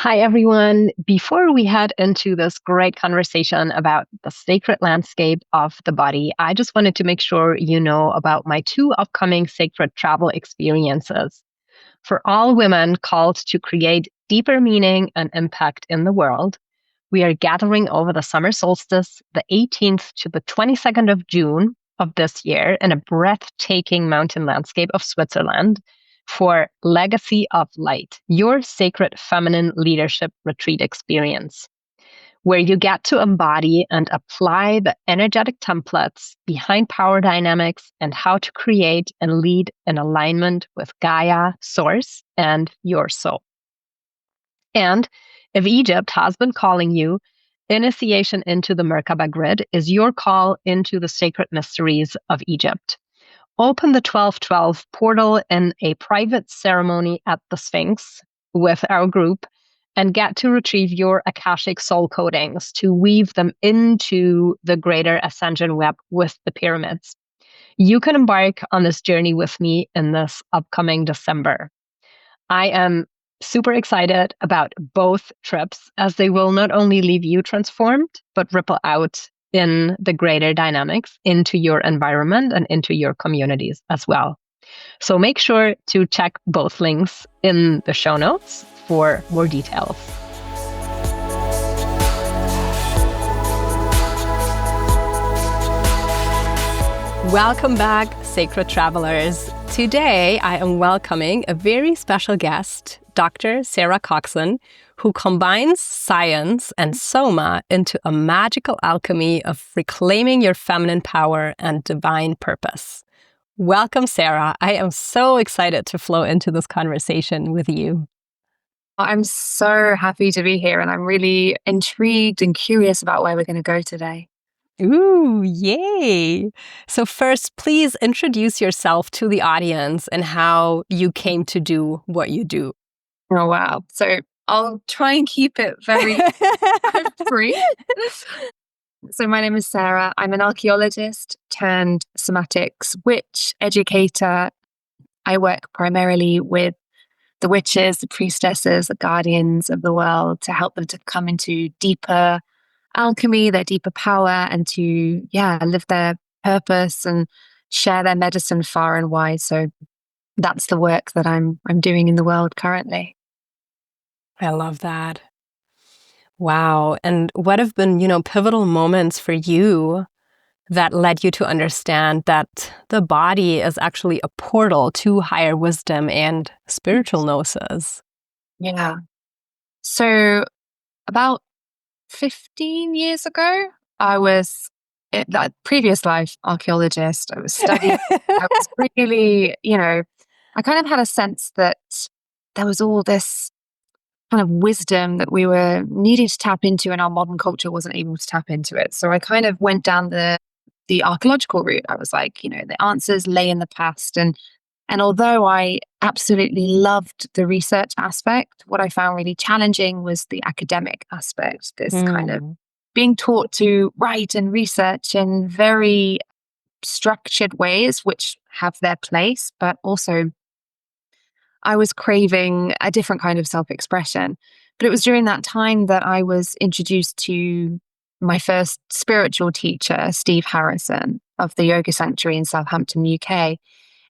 Hi, everyone. Before we head into this great conversation about the sacred landscape of the body, I just wanted to make sure you know about my two upcoming sacred travel experiences. For all women called to create deeper meaning and impact in the world, we are gathering over the summer solstice, the 18th to the 22nd of June of this year, in a breathtaking mountain landscape of Switzerland for Legacy of Light, your sacred feminine leadership retreat experience, where you get to embody and apply the energetic templates behind power dynamics and how to create and lead in alignment with Gaia, Source, and your soul. And if Egypt has been calling you, initiation into the Merkaba grid is your call into the sacred mysteries of Egypt. Open the 1212 portal in a private ceremony at the Sphinx with our group and get to retrieve your Akashic soul codings to weave them into the greater ascension web with the pyramids. You can embark on this journey with me in this upcoming December. I am super excited about both trips as they will not only leave you transformed, but ripple out in the greater dynamics into your environment and into your communities as well. So make sure to check both links in the show notes for more details. Welcome back, Sacred Travelers. Today, I am welcoming a very special guest, Dr. Sarah Coxon, who combines science and soma into a magical alchemy of reclaiming your feminine power and divine purpose. Welcome, Sarah. I am so excited to flow into this conversation with you. I'm so happy to be here, and I'm really intrigued and curious about where we're going to go today. Ooh, yay. So first, please introduce yourself to the audience and how you came to do what you do. Oh, wow. So I'll try and keep it very brief. So my name is Sarah. I'm an archaeologist-turned-somatics witch educator. I work primarily with the witches, the priestesses, the guardians of the world to help them to come into deeper alchemy, their deeper power, and to live their purpose and share their medicine far and wide. So that's the work that I'm doing in the world currently. I love that. Wow. And what have been, pivotal moments for you that led you to understand that the body is actually a portal to higher wisdom and spiritual gnosis? Yeah. So about 15 years ago, I was in that previous life archaeologist. I was studying. I was really, I kind of had a sense that there was all this kind of wisdom that we were needing to tap into, and our modern culture wasn't able to tap into it. So I kind of went down the archaeological route. I was like, the answers lay in the past, and although I absolutely loved the research aspect, what I found really challenging was the academic aspect, this kind of being taught to write and research in very structured ways, which have their place, but also I was craving a different kind of self-expression. But it was during that time that I was introduced to my first spiritual teacher, Steve Harrison of the Yoga Sanctuary in Southampton, UK.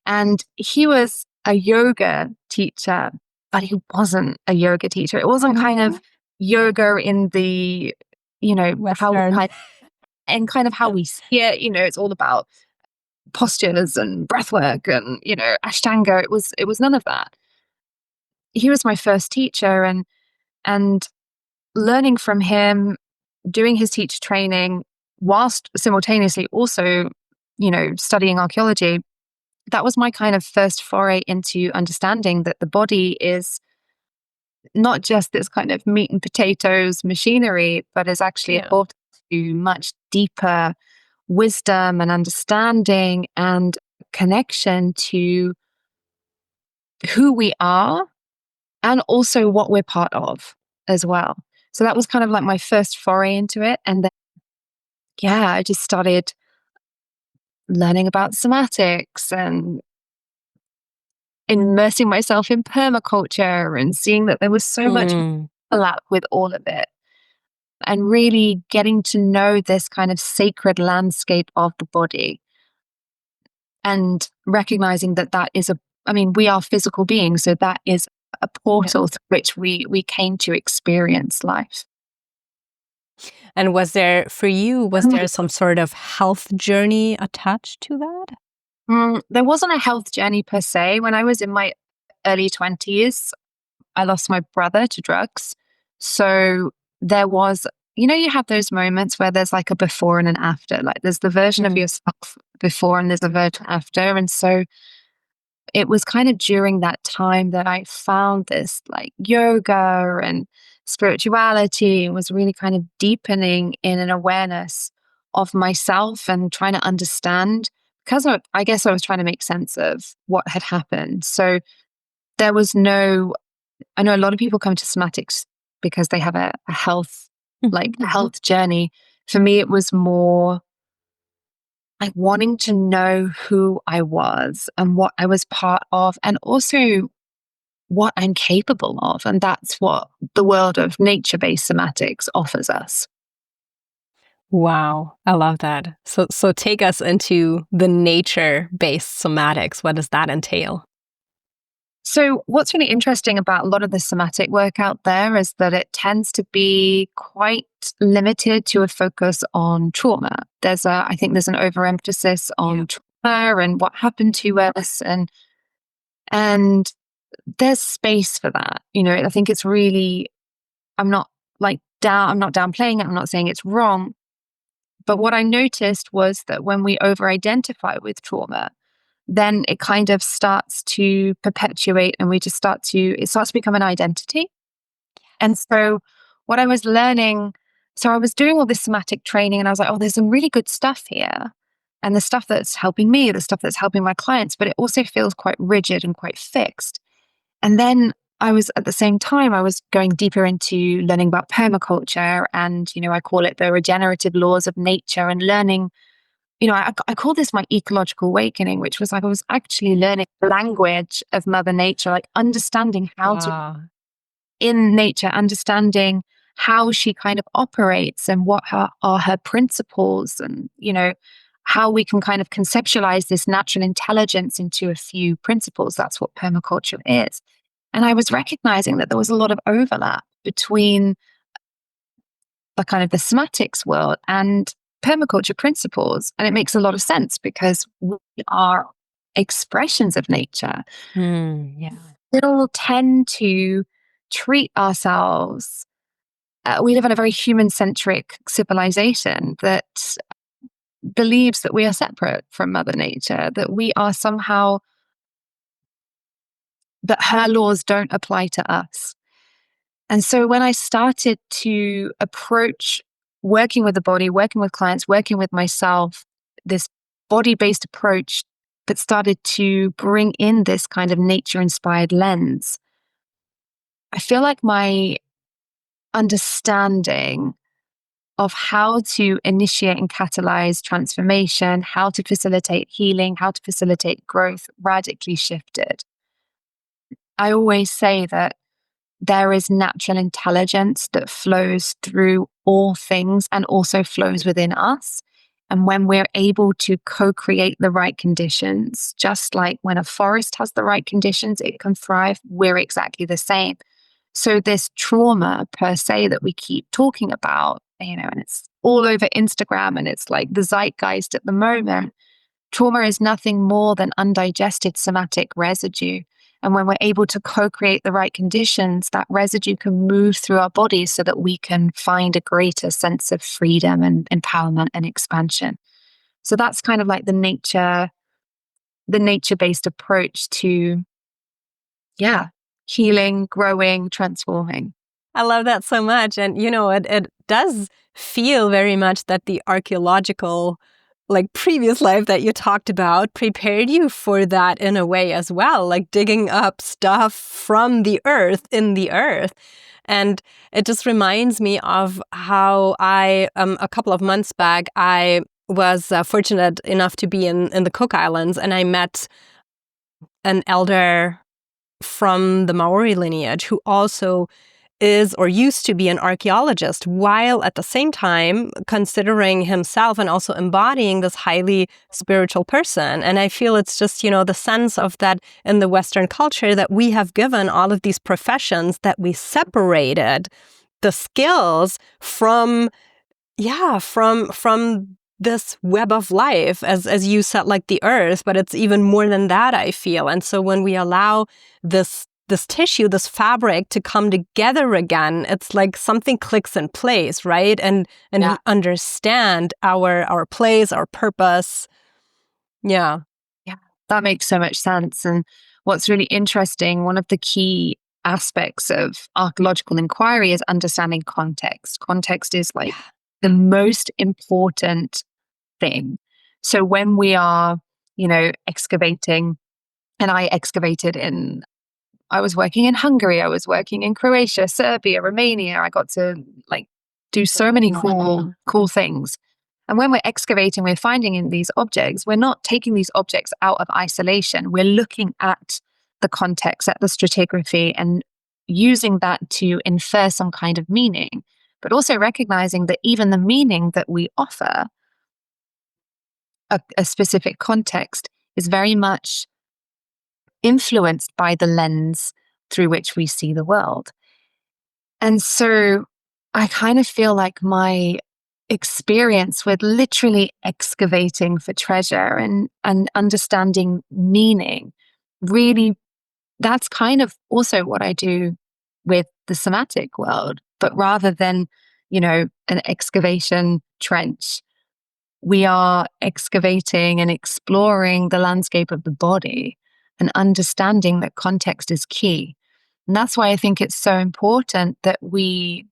And he was a yoga teacher, but he wasn't a yoga teacher. It wasn't kind of yoga in the, Western. kind of how we see it. It's all about postures and breath work and, Ashtanga. It was none of that. He was my first teacher, and learning from him, doing his teacher training whilst simultaneously also, studying archaeology. That was my kind of first foray into understanding that the body is not just this kind of meat and potatoes machinery, but is actually a portal to much deeper wisdom and understanding and connection to who we are and also what we're part of as well. So that was kind of like my first foray into it. And then, I just started learning about somatics and immersing myself in permaculture and seeing that there was so much overlap with all of it, and really getting to know this kind of sacred landscape of the body, and recognizing that we are physical beings, so that is a portal through which we came to experience life. And was there some sort of health journey attached to that? There wasn't a health journey per se. When I was in my early 20s, I lost my brother to drugs. So there was, you have those moments where there's like a before and an after. Like there's the version of yourself before and there's a version after. And so it was kind of during that time that I found this like yoga and spirituality, and was really kind of deepening in an awareness of myself and trying to understand, because I guess I was trying to make sense of what had happened. So there was I know a lot of people come to somatics because they have a health, like a health journey. For me, it was more like wanting to know who I was and what I was part of, and also what I'm capable of. And that's what the world of nature-based somatics offers us. Wow, I love that. So take us into the nature-based somatics. What does that entail? So what's really interesting about a lot of the somatic work out there is that it tends to be quite limited to a focus on trauma. I think there's an overemphasis on trauma and what happened to us, and there's space for that. I think it's really, I'm not downplaying it. I'm not saying it's wrong. But what I noticed was that when we over-identify with trauma, then it kind of starts to perpetuate, and it starts to become an identity. And so what I was learning, so I was doing all this somatic training and I was like, oh, there's some really good stuff here. And the stuff that's helping me, the stuff that's helping my clients, but it also feels quite rigid and quite fixed. And then at the same time, I was going deeper into learning about permaculture, and, I call it the regenerative laws of nature, and learning, I call this my ecological awakening, which was like I was actually learning the language of Mother Nature, like understanding in nature, understanding how she kind of operates and what are her principles, and, how we can kind of conceptualize this natural intelligence into a few principles. That's what permaculture is. And I was recognizing that there was a lot of overlap between the kind of the somatics world and permaculture principles. And it makes a lot of sense because we are expressions of nature. Yeah. We all tend to treat ourselves. We live in a very human-centric civilization that believes that we are separate from Mother Nature, that we are somehow, that her laws don't apply to us. And so when I started to approach working with the body, working with clients, working with myself, this body-based approach that started to bring in this kind of nature-inspired lens, I feel like my understanding of how to initiate and catalyze transformation, how to facilitate healing, how to facilitate growth radically shifted. I always say that there is natural intelligence that flows through all things and also flows within us. And when we're able to co-create the right conditions, just like when a forest has the right conditions, it can thrive. We're exactly the same. So this trauma per se that we keep talking about, and it's all over Instagram and it's like the zeitgeist at the moment, trauma is nothing more than undigested somatic residue. And when we're able to co-create the right conditions, that residue can move through our bodies so that we can find a greater sense of freedom and empowerment and expansion. So that's kind of like the nature-based approach to, healing, growing, transforming. I love that so much. And, it does feel very much that the archaeological, like previous life that you talked about, prepared you for that in a way as well, like digging up stuff from the earth in the earth. And it just reminds me of how a couple of months back, I was fortunate enough to be in the Cook Islands, and I met an elder from the Maori lineage who also is or used to be an archaeologist, while at the same time considering himself and also embodying this highly spiritual person. And I feel it's just, the sense of that in the Western culture that we have given all of these professions, that we separated the skills from this web of life, as you said, like the earth, but it's even more than that, I feel. And so when we allow this tissue, this fabric to come together again, it's like something clicks in place, right? And we understand our place, our purpose. Yeah. Yeah, that makes so much sense. And what's really interesting, one of the key aspects of archaeological inquiry is understanding context. Context is like the most important thing. So when we are, excavating, and I was working in Hungary, I was working in Croatia, Serbia, Romania. I got to do so many cool things. And when we're excavating, we're finding in these objects, we're not taking these objects out of isolation. We're looking at the context, at the stratigraphy, and using that to infer some kind of meaning, but also recognizing that even the meaning that we offer a specific context is very much influenced by the lens through which we see the world. And so I kind of feel like my experience with literally excavating for treasure and understanding meaning, really, that's kind of also what I do with the somatic world. But rather than, an excavation trench, we are excavating and exploring the landscape of the body and understanding that context is key. And that's why I think it's so important that we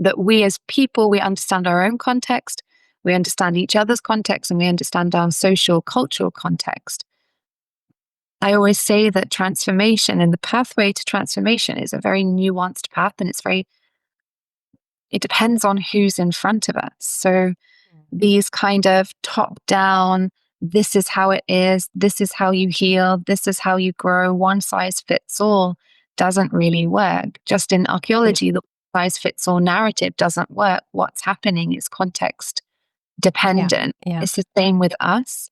as people, we understand our own context, we understand each other's context, and we understand our social, cultural context. I always say that transformation and the pathway to transformation is a very nuanced path, and it depends on who's in front of us. So these kind of top-down, this is how it is, this is how you heal, this is how you grow, one size fits all, doesn't really work. Just in archaeology, the one size fits all narrative doesn't work. What's happening is context dependent. It's the same with us.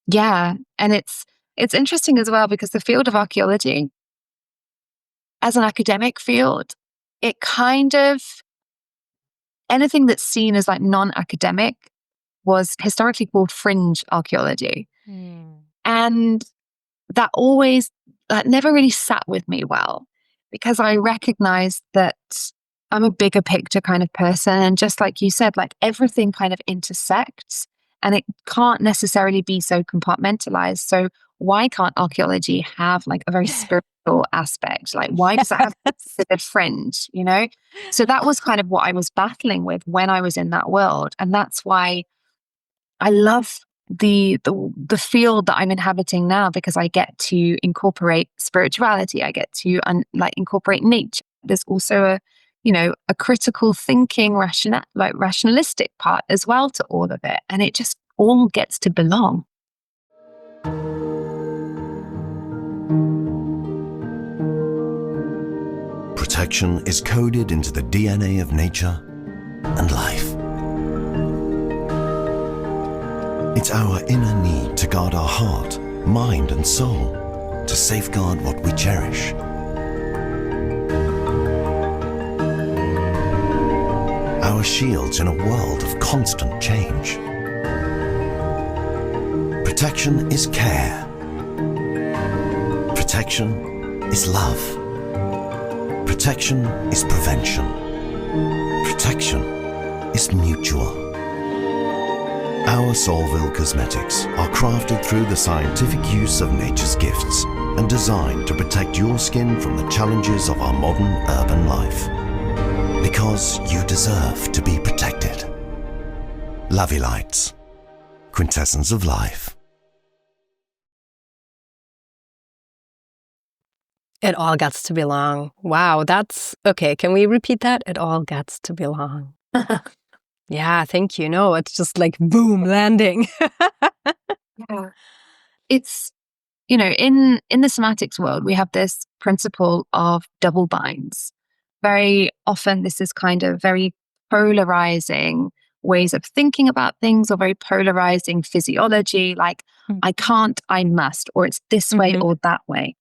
Yeah. And it's interesting as well, because the field of archaeology, as an academic field, it kind of, anything that's seen as like non-academic was historically called fringe archaeology. And that never really sat with me well, because I recognized that I'm a bigger picture kind of person. And just like you said, like everything kind of intersects and it can't necessarily be so compartmentalized. So why can't archaeology have like a very spiritual aspect? Like, why does it have a fringe, So that was kind of what I was battling with when I was in that world. And that's why I love the field that I'm inhabiting now, because I get to incorporate spirituality. I get to incorporate nature. There's also a critical thinking, rationalistic part as well to all of it. And it just all gets to belong. Protection is coded into the DNA of nature and life. It's our inner need to guard our heart, mind, and soul, to safeguard what we cherish. Our shields in a world of constant change. Protection is care. Protection is love. Protection is prevention. Protection is mutual. Our Solville cosmetics are crafted through the scientific use of nature's gifts and designed to protect your skin from the challenges of our modern urban life. Because you deserve to be protected. Lovey Lights, quintessence of life. It all gets to belong. Wow, that's okay. Can we repeat that? It all gets to belong. Yeah, thank you. No, it's just like boom, landing. Yeah. It's in the somatics world, we have this principle of double binds. Very often, this is kind of very polarizing ways of thinking about things, or very polarizing physiology, like I can't, I must, or it's this way or that way.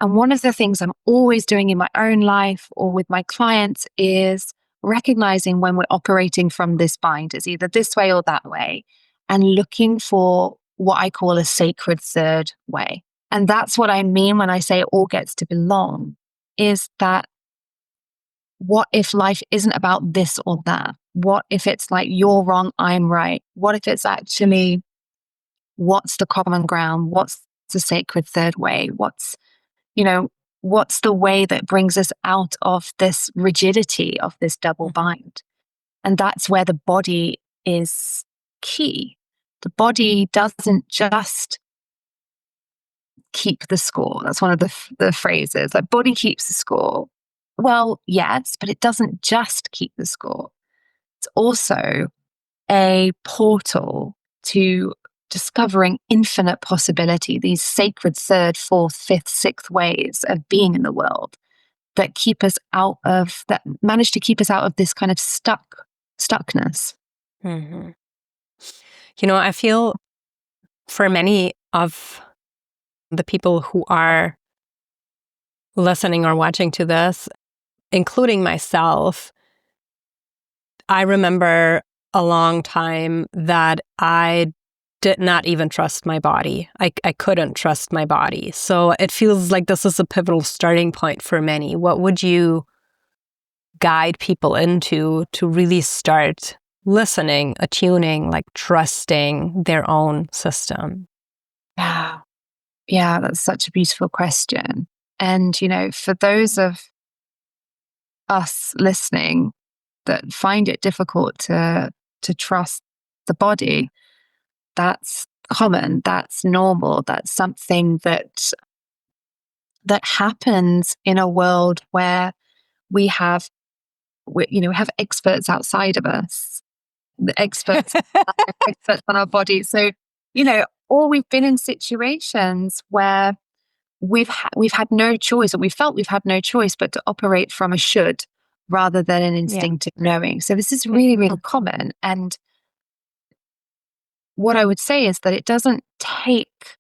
And one of the things I'm always doing in my own life or with my clients is recognizing when we're operating from this bind as either this way or that way, and looking for what I call a sacred third way. And that's what I mean when I say it all gets to belong, is that what if life isn't about this or that? What if it's like you're wrong, I'm right? What if it's actually, what's the common ground? What's the sacred third way? What's the way that brings us out of this rigidity of this double bind? And that's where the body is key. The body doesn't just keep the score. That's one of the phrases. Like, body keeps the score. Well, yes, but it doesn't just keep the score. It's also a portal to discovering infinite possibility, these sacred third, fourth, fifth, sixth ways of being in the world that manage to keep us out of this kind of stuckness. Mm-hmm. I feel for many of the people who are listening or watching to this, including myself, I remember a long time that I did not even trust my body. I couldn't trust my body. So it feels like this is a pivotal starting point for many. What would you guide people into to really start listening, attuning, like trusting their own system? Yeah, that's such a beautiful question. And, for those of us listening that find it difficult to trust the body, that's common, that's normal, that's something that happens in a world where we have experts outside of us, the experts experts on our body. So, or we've been in situations where we've had no choice, or we felt we've had no choice but to operate from a should rather than an instinctive knowing. So this is really, really common. And what I would say is that it doesn't take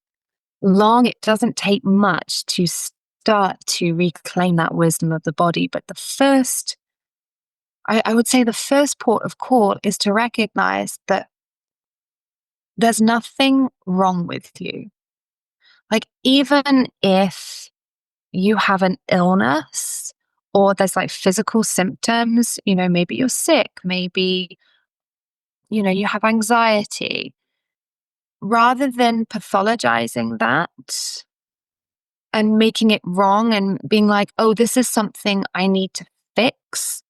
long, it doesn't take much to start to reclaim that wisdom of the body. But I would say the first port of call is to recognize that there's nothing wrong with you. Like, even if you have an illness or there's like physical symptoms, maybe you're sick, maybe, you have anxiety, rather than pathologizing that and making it wrong and being like, oh, this is something I need to fix.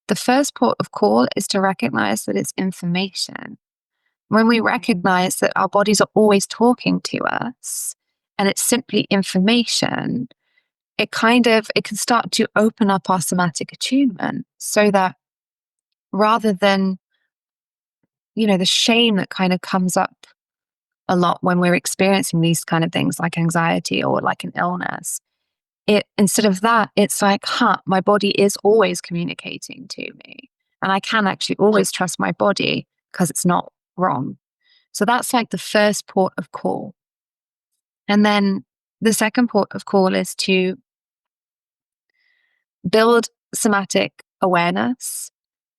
The first port of call is to recognize that it's information. When we recognize that our bodies are always talking to us and it's simply information, it can start to open up our somatic attunement, so that rather than, the shame that kind of comes up a lot when we're experiencing these kind of things like anxiety or like an illness, instead of that, it's like, my body is always communicating to me, and I can actually always trust my body because it's not wrong. So that's like the first port of call. And then the second port of call is to build somatic awareness.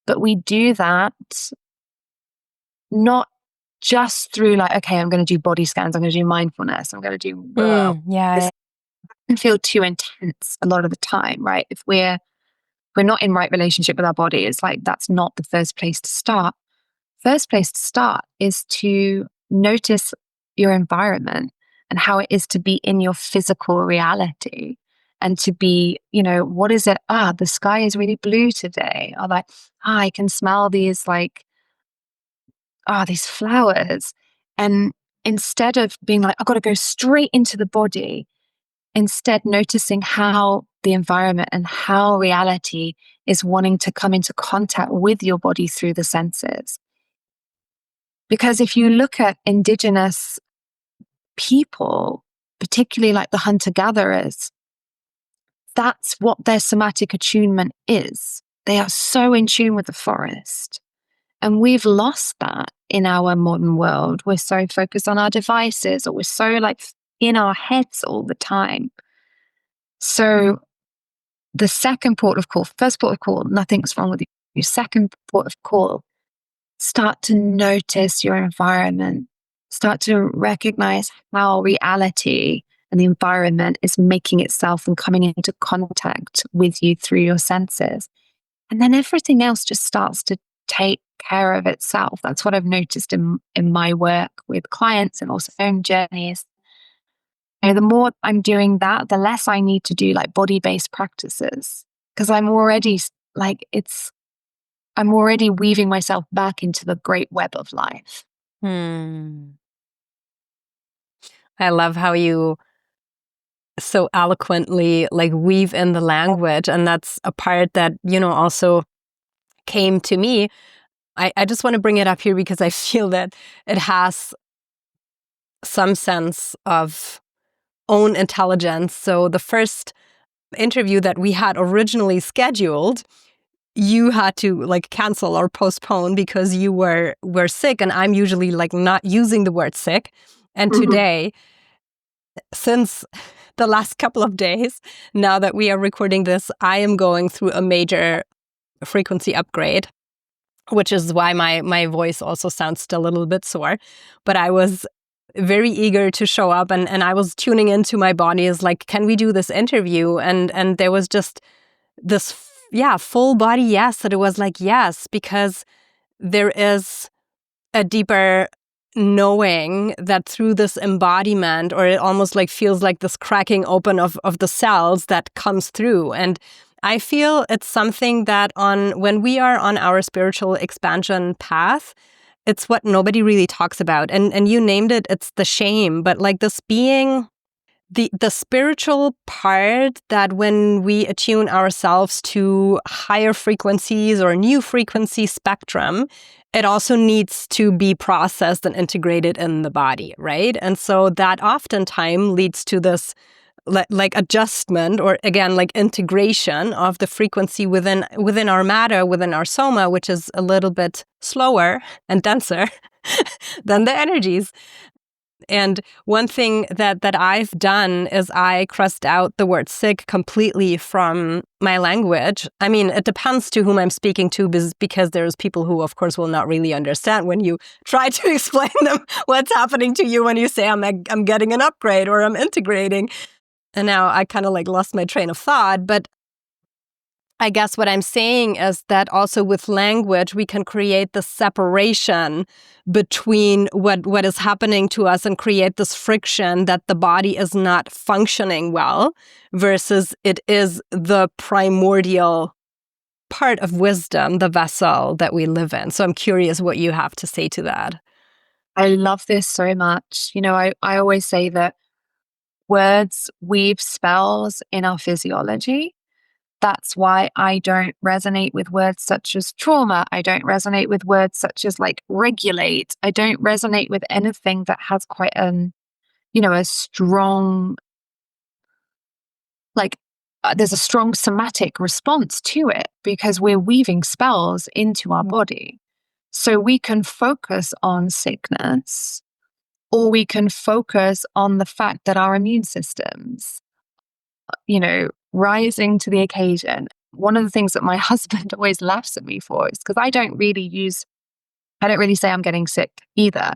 But we do that not just through like, okay, I'm going to do body scans, I'm going to do mindfulness, I'm going to do this can feel too intense a lot of the time, right? If we're not in right relationship with our body, it's like that's not the first place to start. First place to start is to notice your environment and how it is to be in your physical reality, and to be, what is it? The sky is really blue today. Or like, I can smell these these flowers. And instead of being like, I've got to go straight into the body, instead noticing how the environment and how reality is wanting to come into contact with your body through the senses. Because if you look at indigenous people, particularly like the hunter-gatherers, that's what their somatic attunement is. They are so in tune with the forest. And we've lost that in our modern world. We're so focused on our devices, or we're so like in our heads all the time. So the second port of call, first port of call, nothing's wrong with you. Your second port of call, start to notice your environment. Start to recognize how reality and the environment is making itself and coming into contact with you through your senses. And then everything else just starts to take care of itself. That's what I've noticed in my work with clients and also own journeys. The more I'm doing that, the less I need to do like body-based practices, because I'm already weaving myself back into the great web of life. I love how you so eloquently like weave in the language, and that's a part that also came to me. I just want to bring it up here because I feel that it has some sense of own intelligence. So the first interview that we had originally scheduled, you had to like cancel or postpone because you were sick, and I'm usually like not using the word sick. And today, since the last couple of days, now that we are recording this, I am going through a major frequency upgrade, which is why my voice also sounds still a little bit sore. But I was very eager to show up, and I was tuning into my body as like, can we do this interview? And there was just this full body yes, that it was like yes, because there is a deeper knowing that through this embodiment, or it almost like feels like this cracking open of the cells that comes through. And I feel it's something that when we are on our spiritual expansion path, it's what nobody really talks about. And you named it, it's the shame, but like this being the spiritual part, that when we attune ourselves to higher frequencies or new frequency spectrum, it also needs to be processed and integrated in the body, right? And so that oftentimes leads to this like adjustment, or again, like integration of the frequency within our matter, within our soma, which is a little bit slower and denser than the energies. And one thing that I've done is I crossed out the word sick completely from my language. I mean, it depends to whom I'm speaking to, because there's people who, of course, will not really understand when you try to explain them what's happening to you when you say, I'm getting an upgrade or I'm integrating. And now I kind of like lost my train of thought. But I guess what I'm saying is that also with language, we can create the separation between what is happening to us and create this friction that the body is not functioning well, versus it is the primordial part of wisdom, the vessel that we live in. So I'm curious what you have to say to that. I love this so much. I always say that words weave spells in our physiology. That's why I don't resonate with words such as trauma. I don't resonate with words such as like regulate. I don't resonate with anything that has quite a strong, there's a strong somatic response to it, because we're weaving spells into our body. So we can focus on sickness, or we can focus on the fact that our immune systems, rising to the occasion. One of the things that my husband always laughs at me for is because I don't really say I'm getting sick either.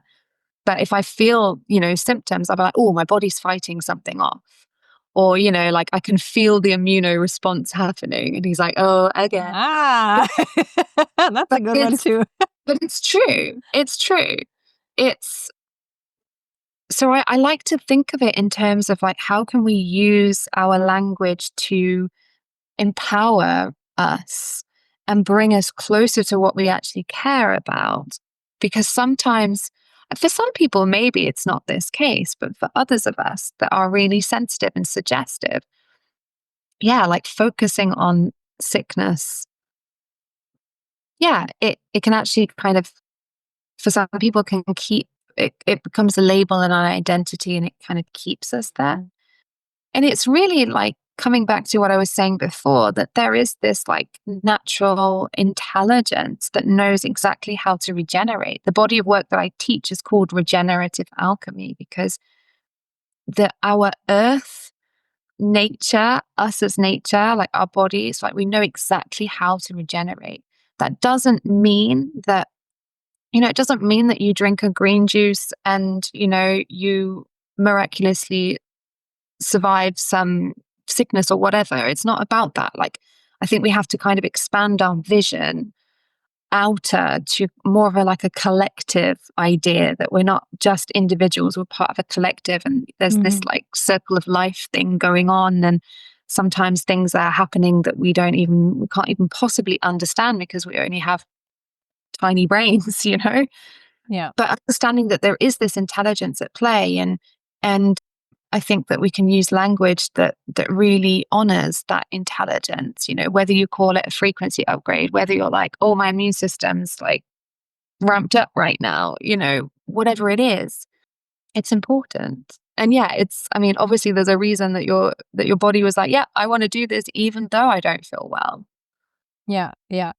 But if I feel, symptoms, I'm like, oh, my body's fighting something off. Or, like I can feel the immuno response happening. And he's like, oh, again. That's a good one too. But it's true. It's true. So I like to think of it in terms of like, how can we use our language to empower us and bring us closer to what we actually care about? Because sometimes, for some people, maybe it's not this case, but for others of us that are really sensitive and suggestive, like focusing on sickness, it can actually kind of, for some people, can keep it becomes a label and an identity, and it kind of keeps us there. And it's really like coming back to what I was saying before, that there is this like natural intelligence that knows exactly how to regenerate. The body of work that I teach is called regenerative alchemy, because our earth, nature, us as nature, like our bodies, like we know exactly how to regenerate. That doesn't mean that, it doesn't mean that you drink a green juice and, you miraculously survive some sickness or whatever. It's not about that. Like, I think we have to kind of expand our vision outer to more of a collective idea, that we're not just individuals, we're part of a collective, and there's this like circle of life thing going on, and sometimes things are happening that we can't even possibly understand because we only have tiny brains, Yeah. but understanding that there is this intelligence at play, and I think that we can use language that really honors that intelligence, whether you call it a frequency upgrade, whether you're like, oh, my immune system's like ramped up right now, whatever it is, it's important. And yeah, obviously there's a reason that your body was like, yeah, I want to do this even though I don't feel well. Yeah. Yeah.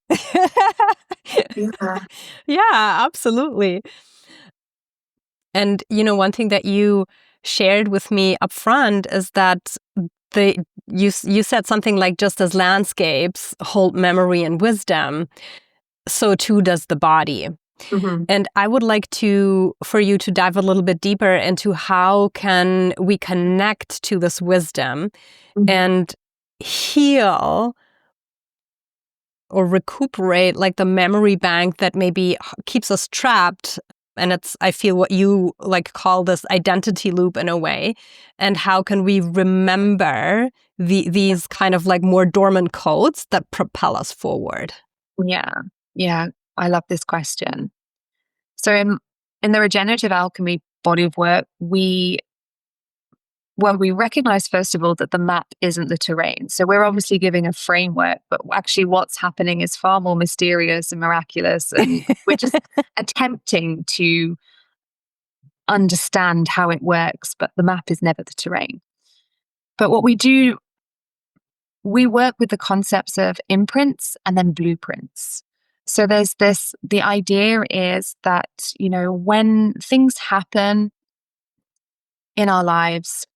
Yeah. Yeah, absolutely. And one thing that you shared with me up front is that you said something like, just as landscapes hold memory and wisdom, so too does the body. Mm-hmm. And I would like for you to dive a little bit deeper into how can we connect to this wisdom and heal or recuperate like the memory bank that maybe keeps us trapped. And I feel what you like call this identity loop in a way. And how can we remember these kind of like more dormant codes that propel us forward? Yeah. Yeah. I love this question. So in the regenerative alchemy body of work, we recognize, first of all, that the map isn't the terrain. So we're obviously giving a framework, but actually what's happening is far more mysterious and miraculous. And we're just attempting to understand how it works, but the map is never the terrain. But what we do, we work with the concepts of imprints and then blueprints. So there's the idea is that, when things happen in our lives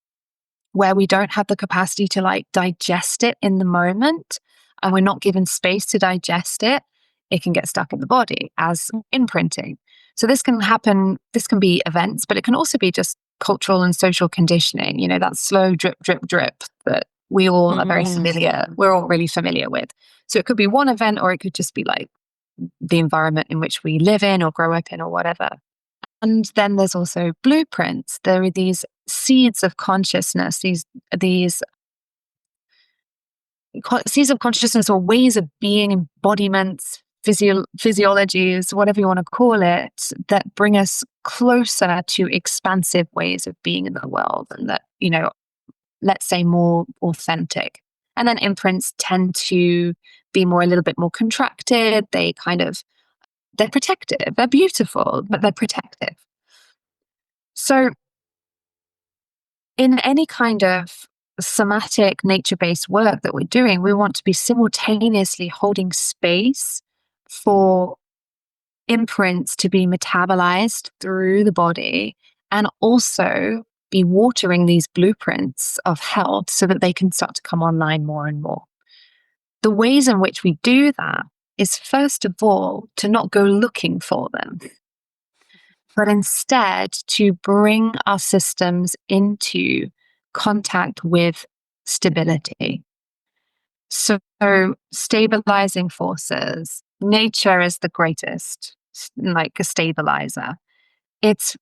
where we don't have the capacity to like digest it in the moment, and we're not given space to digest it, it can get stuck in the body as imprinting. So this can happen, this can be events, but it can also be just cultural and social conditioning, that slow drip, drip, drip that we all are very familiar, we're all really familiar with. So it could be one event, or it could just be like the environment in which we live in or grow up in or whatever. And then there's also blueprints. There are these seeds of consciousness, these seeds of consciousness, or ways of being, embodiments, physiologies, whatever you want to call it, that bring us closer to expansive ways of being in the world, and that, let's say, more authentic. And then imprints tend to be a little bit more contracted. They're protective. They're beautiful, but they're protective. So in any kind of somatic, nature-based work that we're doing, we want to be simultaneously holding space for imprints to be metabolized through the body, and also be watering these blueprints of health so that they can start to come online more and more. The ways in which we do that is, first of all, to not go looking for them, but instead to bring our systems into contact with stability. So stabilizing forces, nature is the greatest, like a stabilizer. It's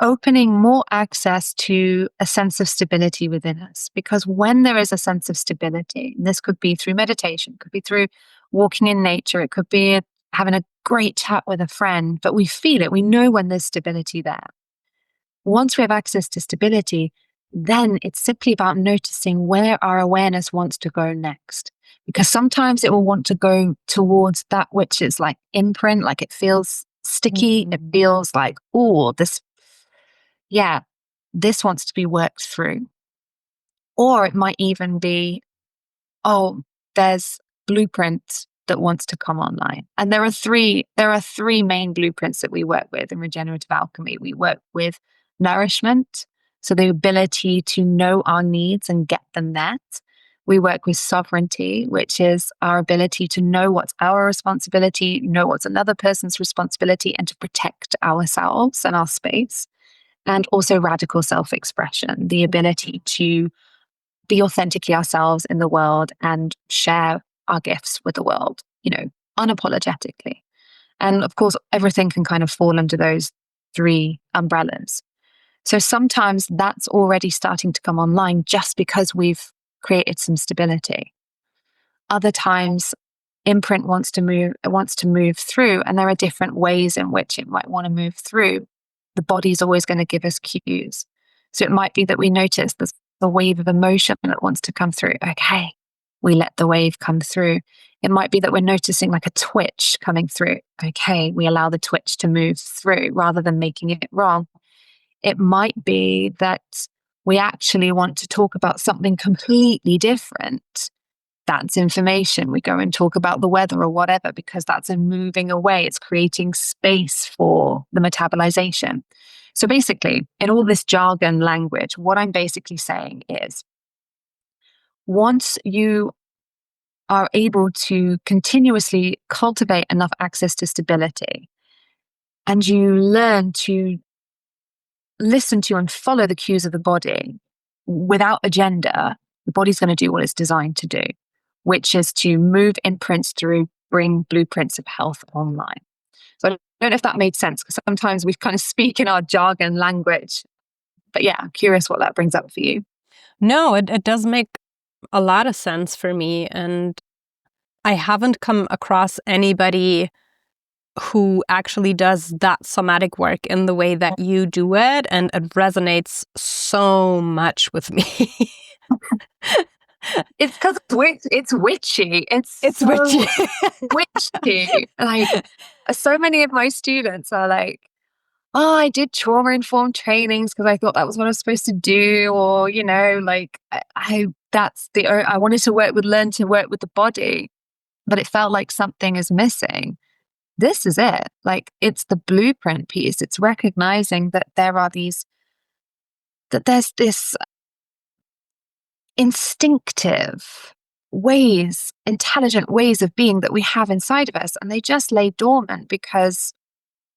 opening more access to a sense of stability within us. Because when there is a sense of stability, and this could be through meditation, it could be through walking in nature, it could be having a great chat with a friend, but we feel it, we know when there's stability there. Once we have access to stability, then it's simply about noticing where our awareness wants to go next. Because sometimes it will want to go towards that which is like imprint, like it feels sticky, it feels like, oh, this yeah, this wants to be worked through. Or it might even be, oh, there's blueprint that wants to come online. And there are three main blueprints that we work with in regenerative alchemy. We work with nourishment, so the ability to know our needs and get them met. We work with sovereignty, which is our ability to know what's our responsibility, know what's another person's responsibility, and to protect ourselves and our space. And also radical self-expression, the ability to be authentically ourselves in the world and share our gifts with the world, unapologetically. And of course, everything can kind of fall under those three umbrellas. So sometimes that's already starting to come online just because we've created some stability. Other times, imprint wants to move through, and there are different ways in which it might want to move through. The body's always going to give us cues. So it might be that we notice there's a wave of emotion that wants to come through. Okay, we let the wave come through. It might be that we're noticing like a twitch coming through. Okay, we allow the twitch to move through rather than making it wrong. It might be that we actually want to talk about something completely different. That's information. We go and talk about the weather or whatever, because that's a moving away. It's creating space for the metabolization. So basically, in all this jargon language, what I'm basically saying is, once you are able to continuously cultivate enough access to stability, and you learn to listen to and follow the cues of the body without agenda, the body's going to do what it's designed to do, which is to move imprints through, bring blueprints of health online. So I don't know if that made sense, because sometimes we kind of speak in our jargon language. But yeah, I'm curious what that brings up for you. No, it does make a lot of sense for me. And I haven't come across anybody who actually does that somatic work in the way that you do it. And it resonates so much with me. It's because it's witchy. It's so witchy. witchy. Like, so many of my students are like, oh, I did trauma-informed trainings because I thought that was what I was supposed to do. Or, like I wanted to learn to work with the body, but it felt like something is missing. This is it. Like, it's the blueprint piece. It's recognizing that there's this instinctive ways, intelligent ways of being that we have inside of us, and they just lay dormant because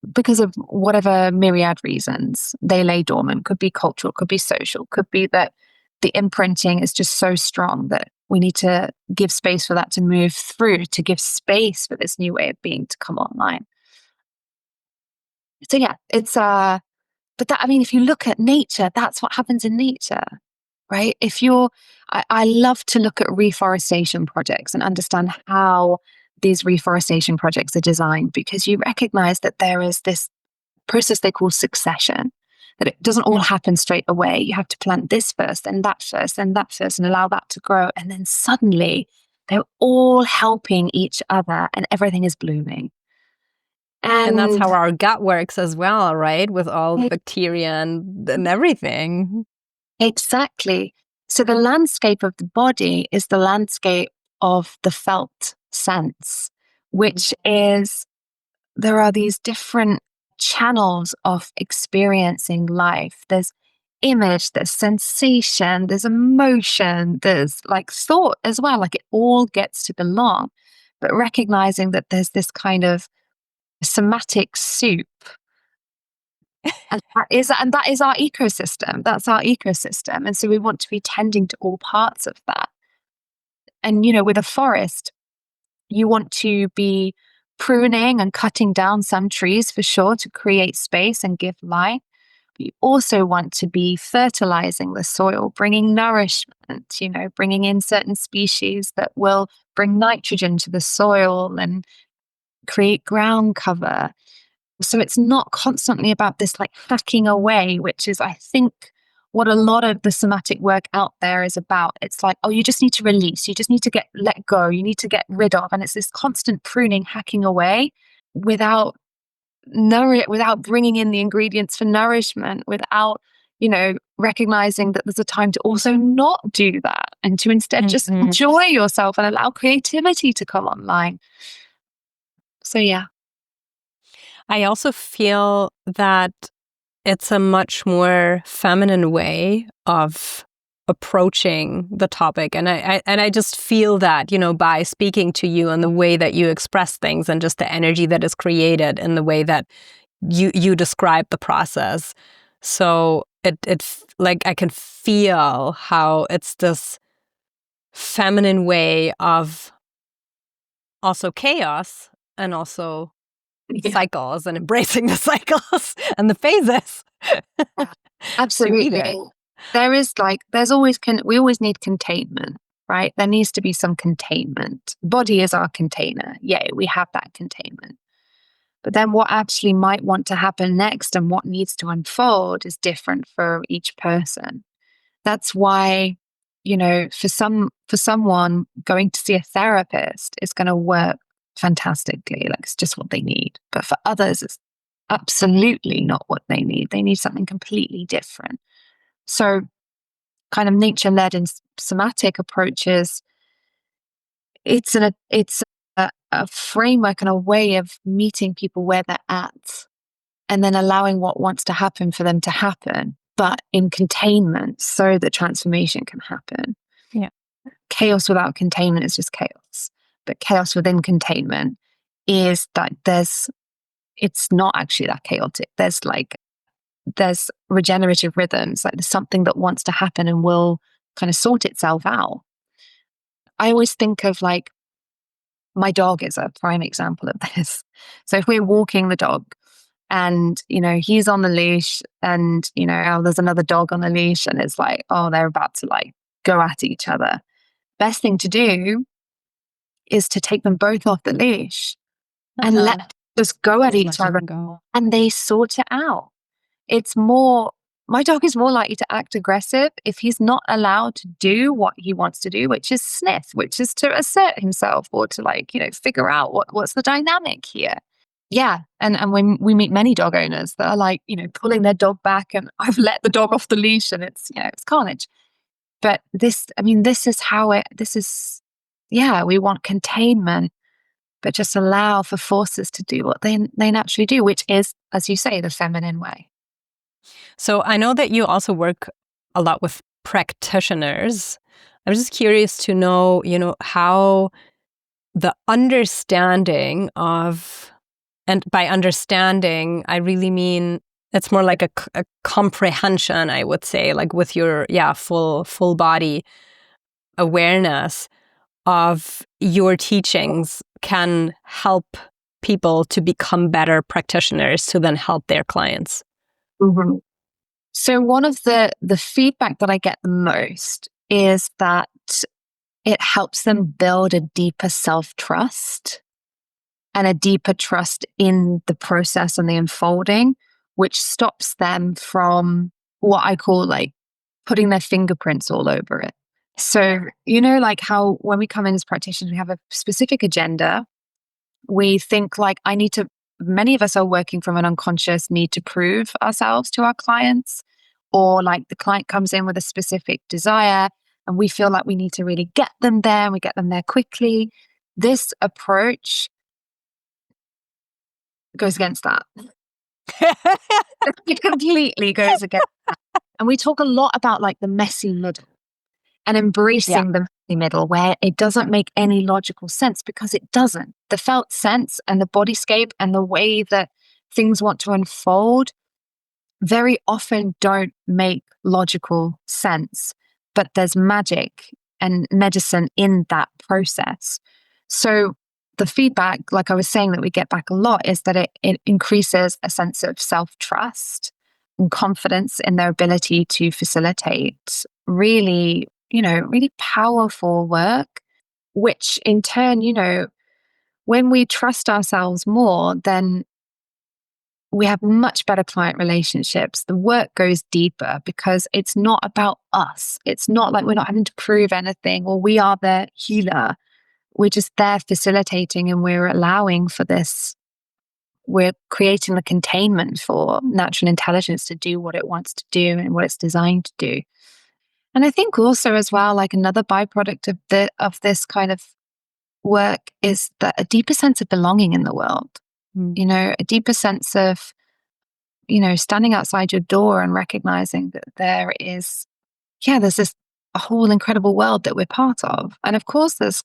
of whatever myriad reasons they lay dormant. Could be cultural, could be social, could be that the imprinting is just so strong that we need to give space for that to move through, to give space for this new way of being to come online. So yeah, it's but that, I mean, if you look at nature, that's what happens in nature, right? I love to look at reforestation projects and understand how these reforestation projects are designed, because you recognize that there is this process they call succession, that it doesn't all happen straight away. You have to plant this first, and that first, and that first, and allow that to grow. And then suddenly they're all helping each other and everything is blooming. And that's how our gut works as well, right? With all the bacteria and everything. Exactly. So the landscape of the body is the landscape of the felt sense, which is, there are these different channels of experiencing life. There's image, there's sensation, there's emotion, there's like thought as well. Like, it all gets to belong, but recognizing that there's this kind of somatic soup. And that is our ecosystem. That's our ecosystem. And so we want to be tending to all parts of that. And, with a forest, you want to be pruning and cutting down some trees for sure to create space and give light. But you also want to be fertilizing the soil, bringing nourishment, bringing in certain species that will bring nitrogen to the soil and create ground cover. So it's not constantly about this like hacking away, which is, I think, what a lot of the somatic work out there is about. It's like, oh, you just need to release, you just need to let go, you need to get rid of. And it's this constant pruning, hacking away without without bringing in the ingredients for nourishment, without, recognizing that there's a time to also not do that and to instead just enjoy yourself and allow creativity to come online. So, yeah. I also feel that it's a much more feminine way of approaching the topic. And I just feel that, by speaking to you and the way that you express things and just the energy that is created in the way that you describe the process. So it's like I can feel how it's this feminine way of also chaos and also cycles and embracing the cycles and the phases. Absolutely. There's always, we always need containment, right? There needs to be some containment. Body is our container. Yay, we have that containment. But then what actually might want to happen next and what needs to unfold is different for each person. That's why, for someone, going to see a therapist is going to work fantastically. Like, it's just what they need. But for others, it's absolutely not what they need. They need something completely different. So kind of nature-led and somatic approaches, it's a framework and a way of meeting people where they're at and then allowing what wants to happen for them to happen, but in containment so that transformation can happen. Yeah. Chaos without containment is just chaos. But chaos within containment is that it's not actually that chaotic. There's regenerative rhythms, like there's something that wants to happen and will kind of sort itself out. I always think of my dog is a prime example of this. So if we're walking the dog and, he's on the leash and, there's another dog on the leash and it's like, oh, they're about to go at each other. Best thing to do is to take them both off the leash and let them just go at each other and they sort it out. My dog is more likely to act aggressive if he's not allowed to do what he wants to do, which is sniff, which is to assert himself or to figure out what's the dynamic here. Yeah. And when we meet many dog owners that are pulling their dog back and I've let the dog off the leash and it's carnage. But we want containment, but just allow for forces to do what they naturally do, which is, as you say, the feminine way. So I know that you also work a lot with practitioners. I'm just curious to know, how the understanding of, and by understanding, I really mean it's more like a comprehension, I would say, like with your, full body awareness of your teachings can help people to become better practitioners to then help their clients. Mm-hmm. So one of the feedback that I get the most is that it helps them build a deeper self-trust and a deeper trust in the process and the unfolding, which stops them from what I call putting their fingerprints all over it. So, how when we come in as practitioners, we have a specific agenda. We think many of us are working from an unconscious need to prove ourselves to our clients, or the client comes in with a specific desire and we feel like we need to really get them there and we get them there quickly. This approach goes against that. It completely goes against that. And we talk a lot about the messy middle and embracing the messy middle where it doesn't make any logical sense, because it doesn't. The felt sense and the bodyscape and the way that things want to unfold very often don't make logical sense, but there's magic and medicine in that process. So the feedback, like I was saying, that we get back a lot is that it increases a sense of self-trust and confidence in their ability to facilitate really powerful work, which in turn, when we trust ourselves more, then we have much better client relationships. The work goes deeper because it's not about us. It's not like we're not having to prove anything or we are the healer. We're just there facilitating and we're allowing for this we're creating the containment for natural intelligence to do what it wants to do and what it's designed to do. And I think also as well, like another byproduct of this kind of work is that a deeper sense of belonging in the world, a deeper sense of, standing outside your door and recognizing that there's this a whole incredible world that we're part of. And of course, there's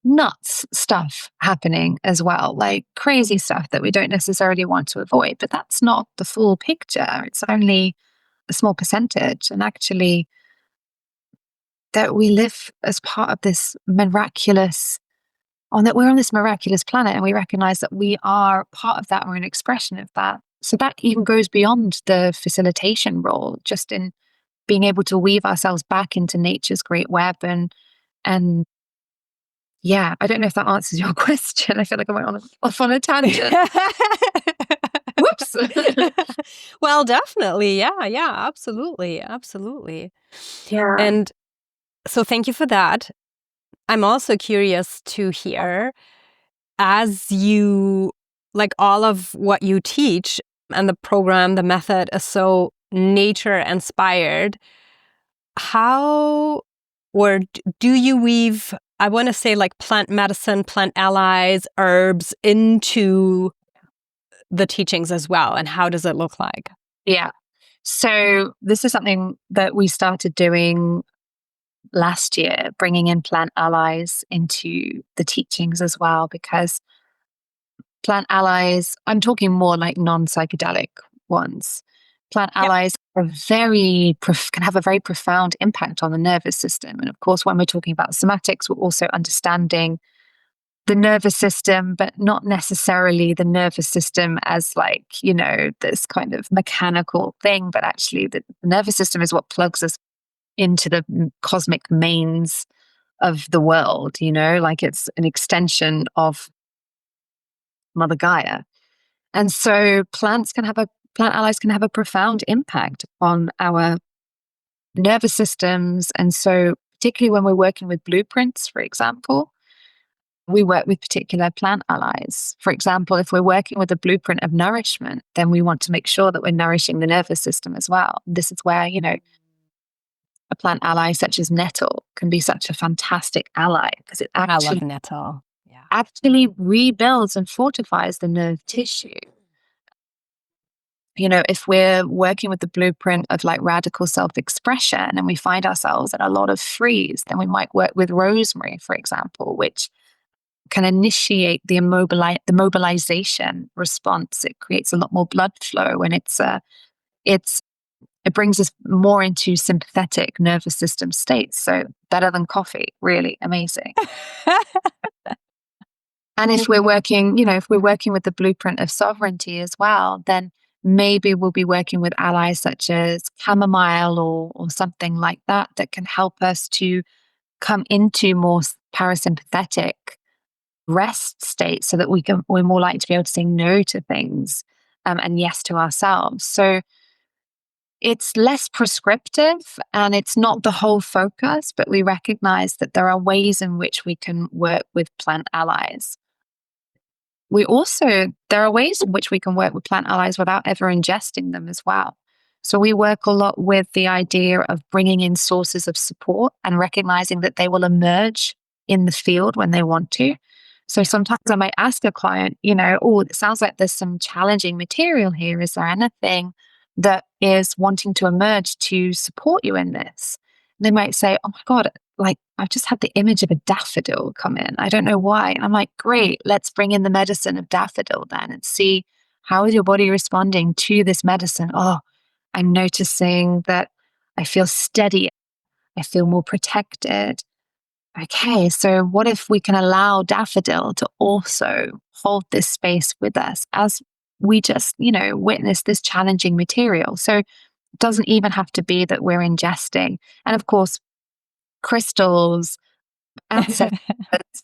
nuts stuff happening as well, like crazy stuff that we don't necessarily want to avoid, but that's not the full picture. It's only a small percentage. And actually, that we live as part of this miraculous, that we're on this miraculous planet, and we recognize that we are part of that, or an expression of that. So that even goes beyond the facilitation role, just in being able to weave ourselves back into nature's great web. And yeah, I don't know if that answers your question. I feel like I went off on a tangent. Whoops. Well, definitely. Yeah, absolutely. Yeah. And so thank you for that. I'm also curious to hear, as you, like, all of what you teach and the program, the method is so nature inspired. How, or do you weave, I want to say, like, plant medicine, plant allies, herbs into the teachings as well? And how does it look like? Yeah. So this is something that we started doing last year, bringing in plant allies into the teachings as well, because plant allies, I'm talking more like non-psychedelic ones. Plant allies are can have a very profound impact on the nervous system. And of course, when we're talking about somatics, we're also understanding the nervous system, but not necessarily the nervous system as, like, this kind of mechanical thing, but actually the nervous system is what plugs us into the cosmic mains of the world, like it's an extension of Mother Gaia. And so plant allies can have a profound impact on our nervous systems. And so particularly when we're working with blueprints, for example, we work with particular plant allies. For example, if we're working with a blueprint of nourishment, then we want to make sure that we're nourishing the nervous system as well. This is where, a plant ally such as nettle can be such a fantastic ally, because it I love nettle. Yeah. actually rebuilds and fortifies the nerve tissue. If we're working with the blueprint of, like, radical self-expression, and we find ourselves at a lot of freeze, then we might work with rosemary, for example, which can initiate the mobilization response. It creates a lot more blood flow, and it brings us more into sympathetic nervous system states. So better than coffee, really amazing. And if we're working with the blueprint of sovereignty as well, then maybe we'll be working with allies such as chamomile or something like that can help us to come into more parasympathetic rest state, so that we're more likely to be able to say no to things, and yes to ourselves. So it's less prescriptive, and it's not the whole focus, but we recognize that there are ways in which we can work with plant allies. There are ways in which we can work with plant allies without ever ingesting them as well. So we work a lot with the idea of bringing in sources of support and recognizing that they will emerge in the field when they want to. So sometimes I might ask a client, oh, it sounds like there's some challenging material here. Is there anything that is wanting to emerge to support you in this? And they might say, oh my God, like, I've just had the image of a daffodil come in. I don't know why. And I'm like, great, let's bring in the medicine of daffodil then, and see, how is your body responding to this medicine? Oh, I'm noticing that I feel steady. I feel more protected. Okay, so what if we can allow daffodil to also hold this space with us as we just, witness this challenging material? So it doesn't even have to be that we're ingesting. And of course, crystals, ancestors,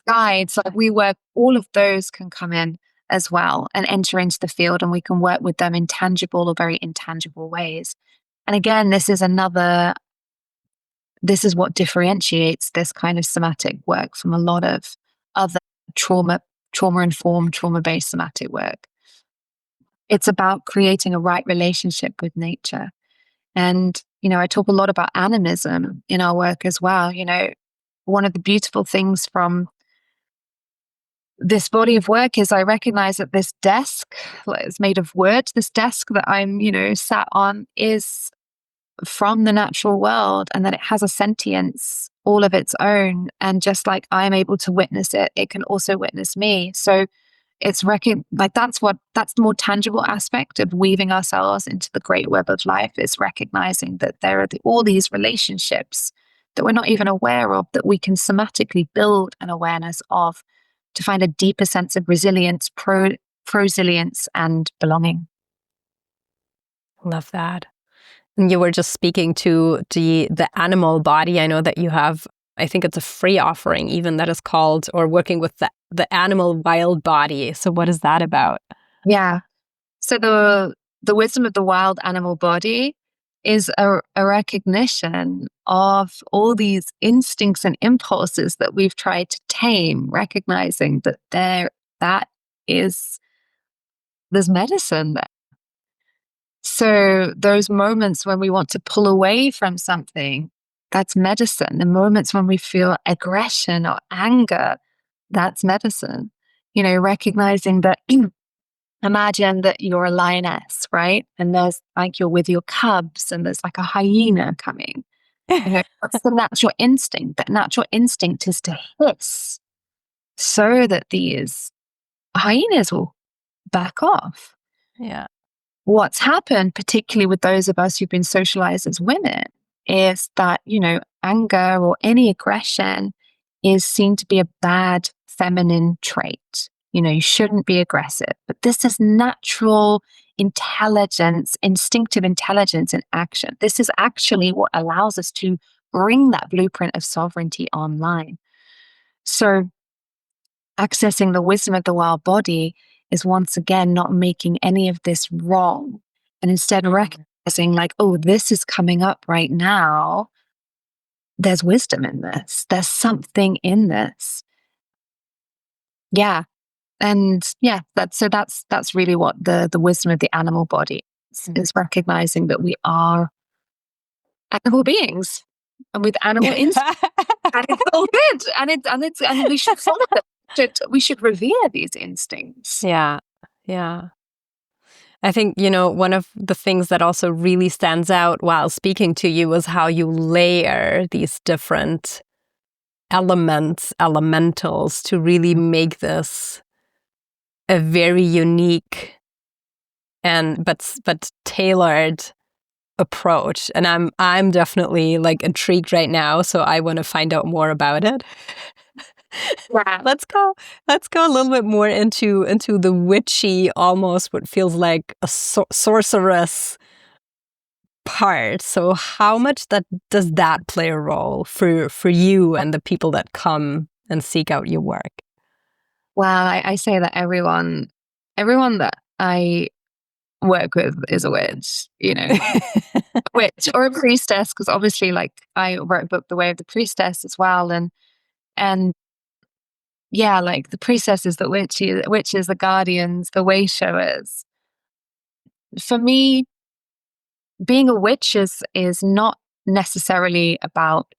guides, like we work, all of those can come in as well and enter into the field, and we can work with them in tangible or very intangible ways. And again, this is what differentiates this kind of somatic work from a lot of other trauma-informed, trauma-based somatic work. It's about creating a right relationship with nature. And, I talk a lot about animism in our work as well. One of the beautiful things from this body of work is I recognize that this desk is made of wood. This desk that I'm, sat on is from the natural world, and that it has a sentience all of its own. And just like I'm able to witness it, it can also witness me. So it's that's the more tangible aspect of weaving ourselves into the great web of life, is recognizing that there are all these relationships that we're not even aware of, that we can somatically build an awareness of, to find a deeper sense of resilience, prosilience, and belonging. Love that. And you were just speaking to the animal body. I know that you have, I think it's a free offering even, that is called, or working with the animal wild body. So what is that about? Yeah. So the wisdom of the wild animal body is a recognition of all these instincts and impulses that we've tried to tame, recognizing that there's medicine there. So those moments when we want to pull away from something, that's medicine. The moments when we feel aggression or anger, that's medicine. Recognizing that imagine that you're a lioness, right? And there's like, you're with your cubs and there's like a hyena coming. What's the natural instinct? That natural instinct is to hiss so that these hyenas will back off. Yeah. What's happened, particularly with those of us who've been socialized as women, is that, anger or any aggression is seen to be a bad feminine trait. You shouldn't be aggressive. But this is natural intelligence, instinctive intelligence in action. This is actually what allows us to bring that blueprint of sovereignty online. So accessing the wisdom of the wild body is once again not making any of this wrong, and instead recognizing like, oh, this is coming up right now. There's wisdom in this. There's something in this. Yeah. And yeah, that's really what the wisdom of the animal body is recognizing that we are animal beings, and with animal instincts, and it's all good, and we should follow them. We should revere these instincts. Yeah. I think, one of the things that also really stands out while speaking to you was how you layer these different elementals to really make this a very unique and but tailored approach. And I'm definitely like intrigued right now, so I want to find out more about it. Wow. Let's go a little bit more into the witchy, almost what feels like a sorceress part. So how much does that play a role for you and the people that come and seek out your work? Well, I say that everyone that I work with is a witch, a witch or a priestess, because obviously, like, I wrote a book, The Way of the Priestess, as well, and yeah, like the priestesses, the witches, the guardians, the way showers. For me, being a witch is not necessarily about,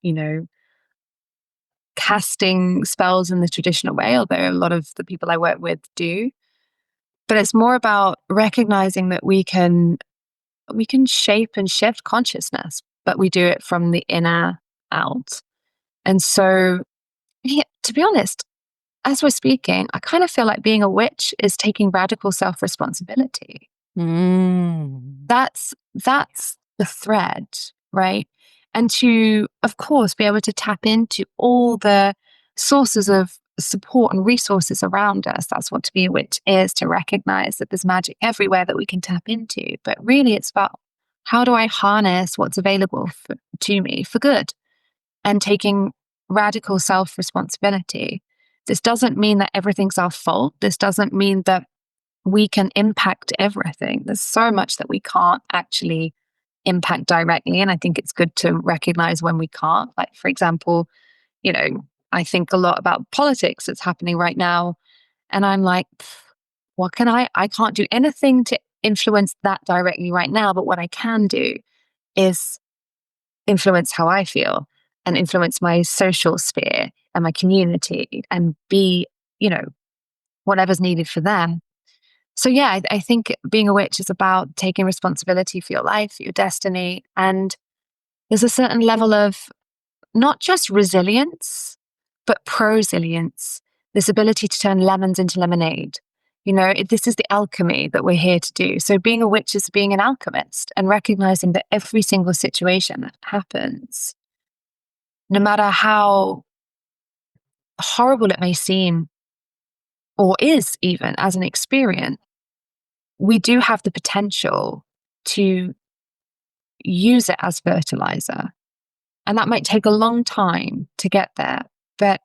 casting spells in the traditional way, although a lot of the people I work with do. But it's more about recognizing that we can shape and shift consciousness, but we do it from the inner out. And so, yeah, to be honest, as we're speaking, I kind of feel like being a witch is taking radical self-responsibility. That's the thread, right? And to, of course, be able to tap into all the sources of support and resources around us. That's what to be a witch is, to recognize that there's magic everywhere that we can tap into. But really, it's about, how do I harness what's available to me for good, and taking radical self-responsibility. This doesn't mean that everything's our fault. This doesn't mean that we can impact everything. There's so much that we can't actually impact directly. And I think it's good to recognize when we can't. Like, for example, I think a lot about politics that's happening right now. And I'm like, what can I can't do anything to influence that directly right now, but what I can do is influence how I feel and influence my social sphere and my community and be, whatever's needed for them. So yeah, I think being a witch is about taking responsibility for your life, your destiny, and there's a certain level of not just resilience, but prosilience, this ability to turn lemons into lemonade. This is the alchemy that we're here to do. So being a witch is being an alchemist and recognizing that every single situation that happens, no matter how horrible it may seem, or is even as an experience, we do have the potential to use it as fertilizer. And that might take a long time to get there. But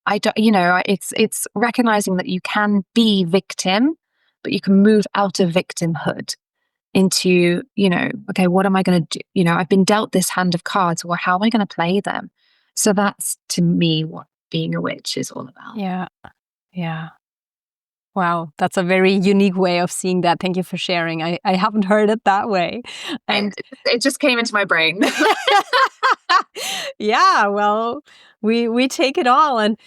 I don't, it's recognizing that you can be victim, but you can move out of victimhood into, okay, what am I going to do? I've been dealt this hand of cards. Well, how am I going to play them? So that's to me what being a witch is all about. Yeah. Yeah. Wow, that's a very unique way of seeing that. Thank you for sharing. I haven't heard it that way. And it just came into my brain. Yeah, well, we take it all. And,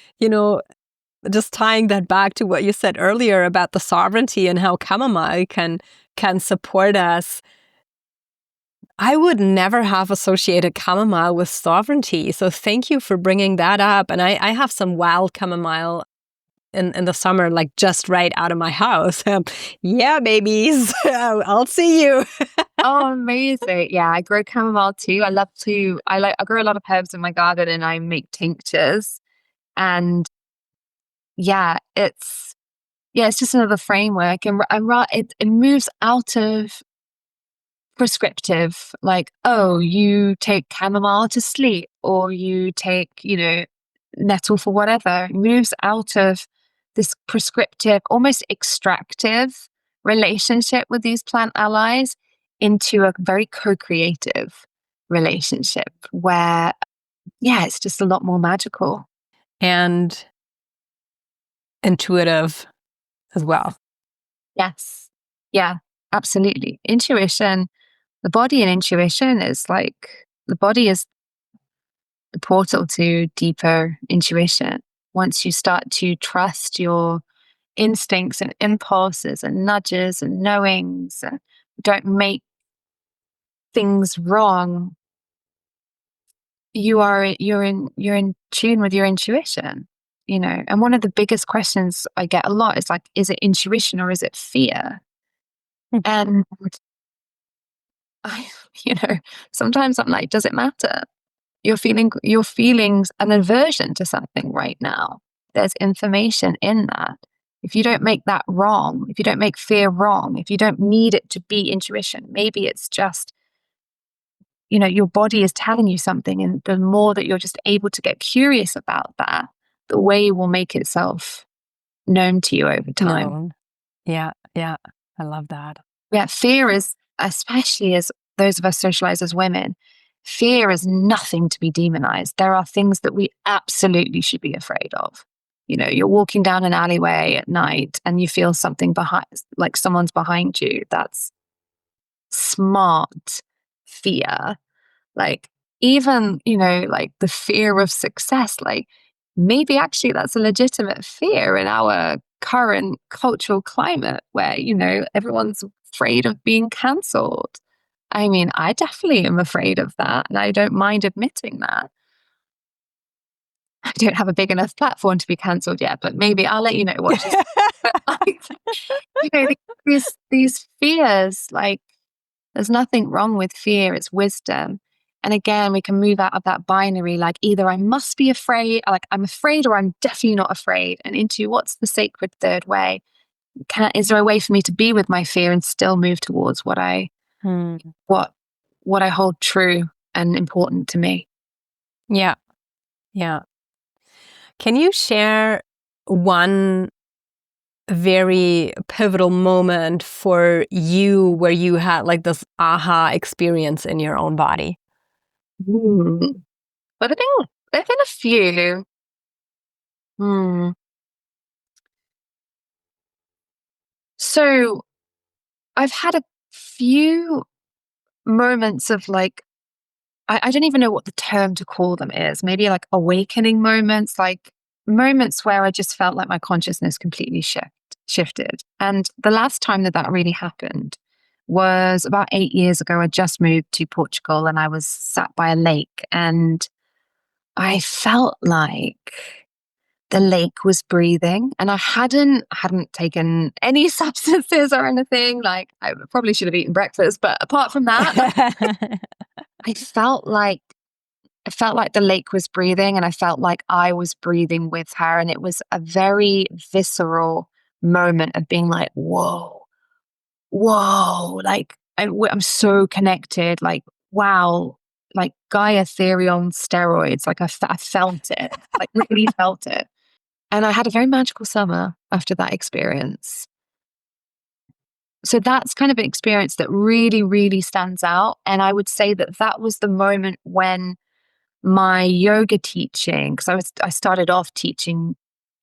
just tying that back to what you said earlier about the sovereignty and how chamomile can support us. I would never have associated chamomile with sovereignty. So thank you for bringing that up. And I have some wild chamomile in the summer, like just right out of my house. Yeah, babies, I'll see you. Oh, amazing. Yeah, I grow chamomile too. I grow a lot of herbs in my garden and I make tinctures. And yeah, it's just another framework. And it moves out of prescriptive, like, oh, you take chamomile to sleep, or you take, nettle for whatever. It moves out of this prescriptive, almost extractive relationship with these plant allies into a very co-creative relationship where, it's just a lot more magical. And intuitive as well. Yes. Yeah, absolutely. Intuition, the body and intuition is like, the body is the portal to deeper intuition. Once you start to trust your instincts and impulses and nudges and knowings and don't make things wrong, you're in tune with your intuition. And one of the biggest questions I get a lot is like, is it intuition or is it fear? And I, sometimes I'm like, does it matter? You're feeling your feelings an aversion to something right now. There's information in that. If you don't make that wrong, if you don't make fear wrong, if you don't need it to be intuition, maybe it's just, your body is telling you something. And the more that you're just able to get curious about that, the way will make itself known to you over time. No. Yeah. Yeah. I love that. Yeah. Fear is, especially as those of us socialized as women, fear is nothing to be demonized. There are things that we absolutely should be afraid of. You're walking down an alleyway at night and you feel something behind, like someone's behind you. That's smart fear. Like, even, like the fear of success, like maybe actually that's a legitimate fear in our current cultural climate where, everyone's afraid of being cancelled. I mean, I definitely am afraid of that, and I don't mind admitting that. I don't have a big enough platform to be cancelled yet, but maybe I'll let you know what. But like, these fears, like, there's nothing wrong with fear. It's wisdom. And again, we can move out of that binary, like either I must be afraid, like I'm afraid, or I'm definitely not afraid, and into what's the sacred third way? Is there a way for me to be with my fear and still move towards what I hold true and important to me? Yeah. Yeah. Can you share one very pivotal moment for you where you had like this aha experience in your own body? But I think there've been a few. So I've had a few moments of like, I don't even know what the term to call them is. Maybe like awakening moments, like moments where I just felt like my consciousness completely shifted. And the last time that really happened was about 8 years ago. I just moved to Portugal and I was sat by a lake and I felt like the lake was breathing, and I hadn't taken any substances or anything. Like, I probably should have eaten breakfast, but apart from that, I felt like the lake was breathing, and I felt like I was breathing with her, and it was a very visceral moment of being like, whoa, whoa, like I'm so connected, like, wow, like Gaia theory on steroids. Like, I felt it, like really felt it. And I had a very magical summer after that experience. So that's kind of an experience that really, really stands out. And I would say that that was the moment when my yoga teaching, because I started off teaching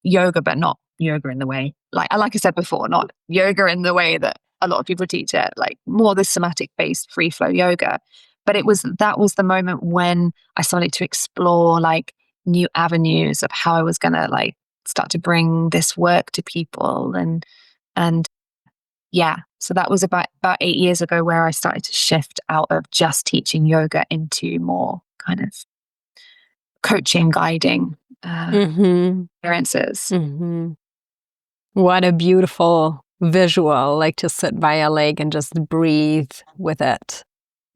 yoga, but not yoga in the way, like I said before, not yoga in the way that a lot of people teach it, like more the somatic based free flow yoga. But that was the moment when I started to explore like new avenues of how I was going to like start to bring this work to people. And yeah, so that was about 8 years ago where I started to shift out of just teaching yoga into more kind of coaching, guiding experiences. What a beautiful visual, like to sit by a lake and just breathe with it.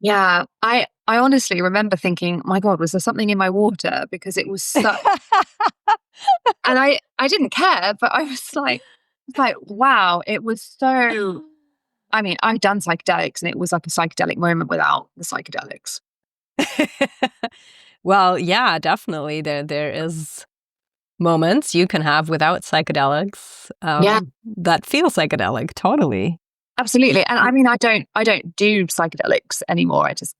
Yeah, I honestly remember thinking, my God, was there something in my water? Because it was so, and I didn't care, but I was like, wow, it was so, I mean, I've done psychedelics and it was like a psychedelic moment without the psychedelics. Well, yeah, definitely. There is moments you can have without psychedelics that feel psychedelic, totally. Absolutely. And I mean, I don't do psychedelics anymore. I just,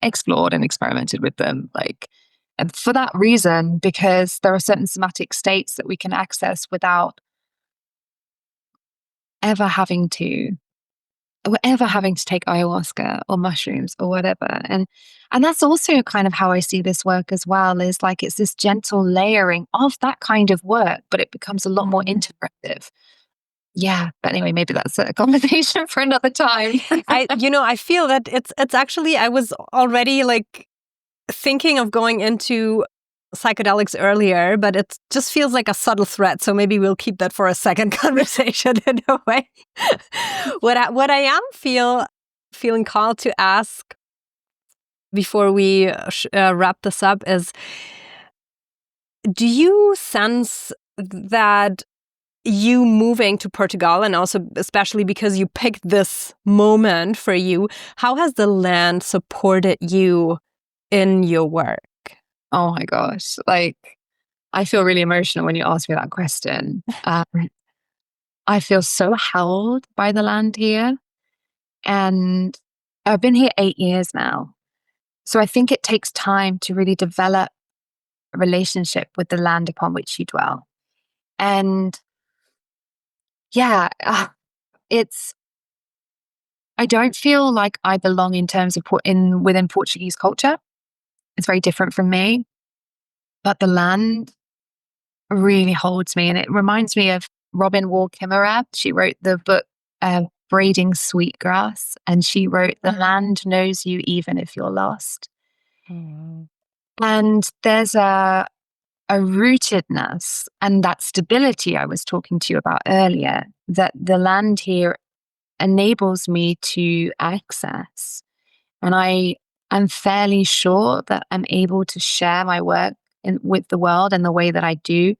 explored and experimented with them. Like, and for that reason, because there are certain somatic states that we can access without ever having to take ayahuasca or mushrooms or whatever. And that's also kind of how I see this work as well, is like it's this gentle layering of that kind of work, but it becomes a lot more integrative. Yeah. But anyway, maybe that's a conversation for another time. I feel that it's actually, I was already like thinking of going into psychedelics earlier, but it just feels like a subtle threat. So maybe we'll keep that for a second conversation in a way. What I am feeling called to ask before we wrap this up is, do you sense that you moving to Portugal, and also especially because you picked this moment for you, how has the land supported you in your work? Oh my gosh. Like, I feel really emotional when you ask me that question. I feel so held by the land here. And I've been here 8 years now. So I think it takes time to really develop a relationship with the land upon which you dwell. And yeah, I don't feel like I belong in terms of within Portuguese culture. It's very different from me. But the land really holds me. And it reminds me of Robin Wall Kimmerer. She wrote the book Braiding Sweetgrass, and she wrote "The land knows you even if you're lost." And there's a rootedness and that stability I was talking to you about earlier that the land here enables me to access. And I am fairly sure that I'm able to share my work with the world in the way that I do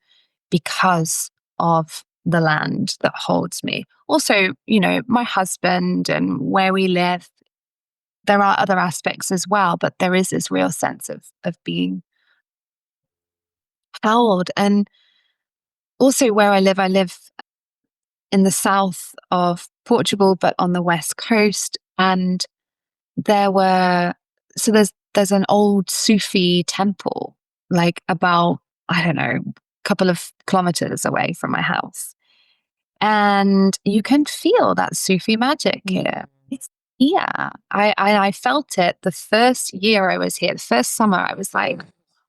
because of the land that holds me. Also, my husband and where we live, there are other aspects as well, but there is this real sense of being held. And also where I live in the south of Portugal, but on the west coast. And there's an old Sufi temple, like about, I don't know, a couple of kilometers away from my house. And you can feel that Sufi magic here. It's here. I felt it the first year I was here, the first summer. I was like,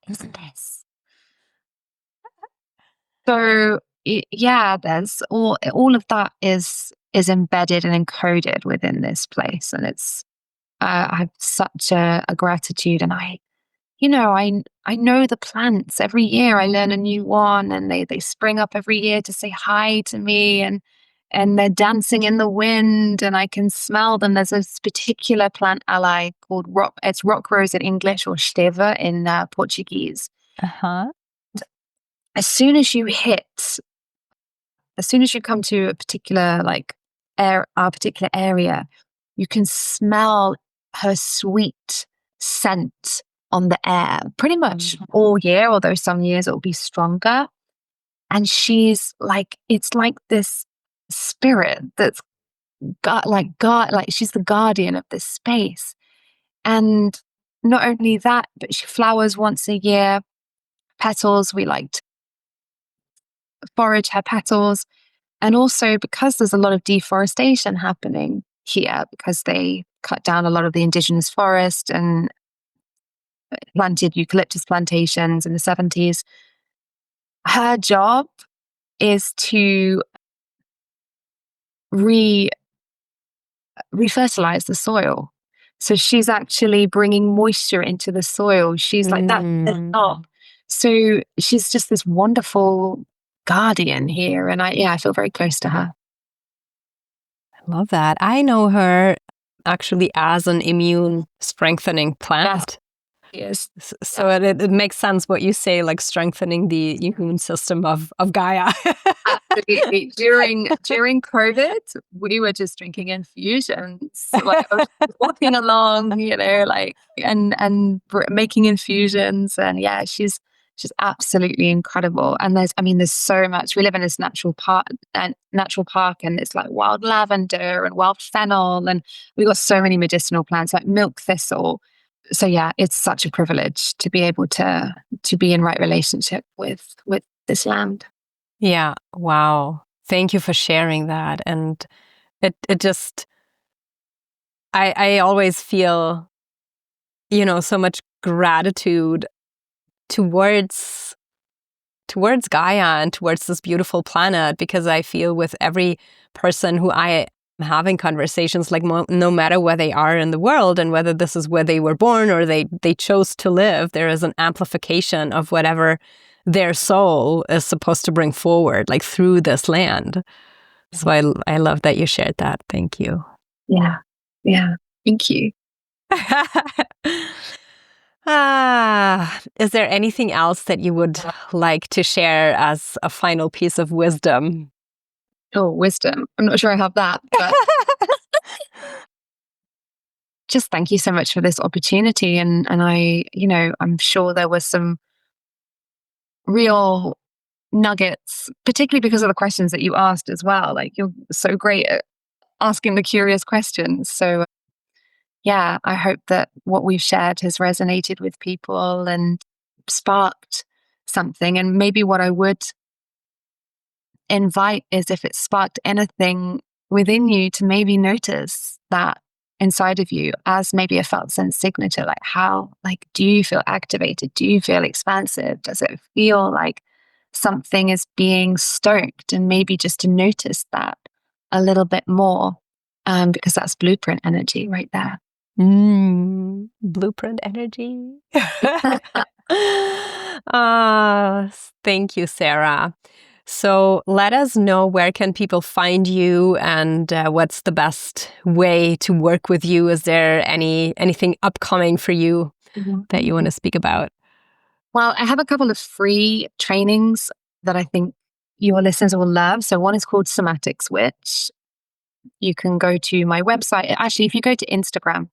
isn't this? So yeah, there's all of that is embedded and encoded within this place, and it's I have such a gratitude, and I know the plants. Every year I learn a new one, and they spring up every year to say hi to me, and they're dancing in the wind, and I can smell them. There's this particular plant ally called rock rose in English, or esteva in Portuguese. Uh-huh. As soon as you come to a particular our particular area, you can smell her sweet scent on the air pretty much all year, although some years it'll be stronger. And she's like, it's like this spirit that's God, like she's the guardian of this space. And not only that, but she flowers once a year. Petals, we like to forage her petals. And also, because there's a lot of deforestation happening here, because they cut down a lot of the indigenous forest and planted eucalyptus plantations in the 70s, her job is to refertilize the soil. So she's actually bringing moisture into the soil. She's like that. So she's just this wonderful guardian here. And I feel very close to her. I love that. I know her actually as an immune strengthening plant. Yes. So it makes sense what you say, like strengthening the immune system of Gaia. Absolutely. During COVID, we were just drinking infusions. Like I was walking along, and making infusions. And yeah, she's absolutely incredible. And there's so much. We live in this natural park, and it's like wild lavender and wild fennel, and we've got so many medicinal plants like milk thistle. So yeah, it's such a privilege to be able to be in right relationship with this land. Yeah. Wow. Thank you for sharing that. And it just, I always feel, so much gratitude towards Gaia and towards this beautiful planet, because I feel with every person who I am having conversations, like no matter where they are in the world and whether this is where they were born or they chose to live, there is an amplification of whatever their soul is supposed to bring forward, like through this land. So I love that you shared that. Thank you. Yeah. Thank you. Is there anything else that you would like to share as a final piece of wisdom? Oh, wisdom. I'm not sure I have that, but just thank you so much for this opportunity. And I'm sure there was some real nuggets, particularly because of the questions that you asked as well. Like, you're so great at asking the curious questions. So yeah, I hope that what we've shared has resonated with people and sparked something. And maybe what I would invite is, if it sparked anything within you, to maybe notice that inside of you as maybe a felt sense signature. Like, do you feel activated? Do you feel expansive? Does it feel like something is being stoked? And maybe just to notice that a little bit more, because that's blueprint energy right there. Blueprint energy. Thank you, Sarah. So let us know, where can people find you, and what's the best way to work with you? Is there anything upcoming for you that you want to speak about? Well, I have a couple of free trainings that I think your listeners will love. So one is called Somatics, which you can go to my website. Actually, if you go to Instagram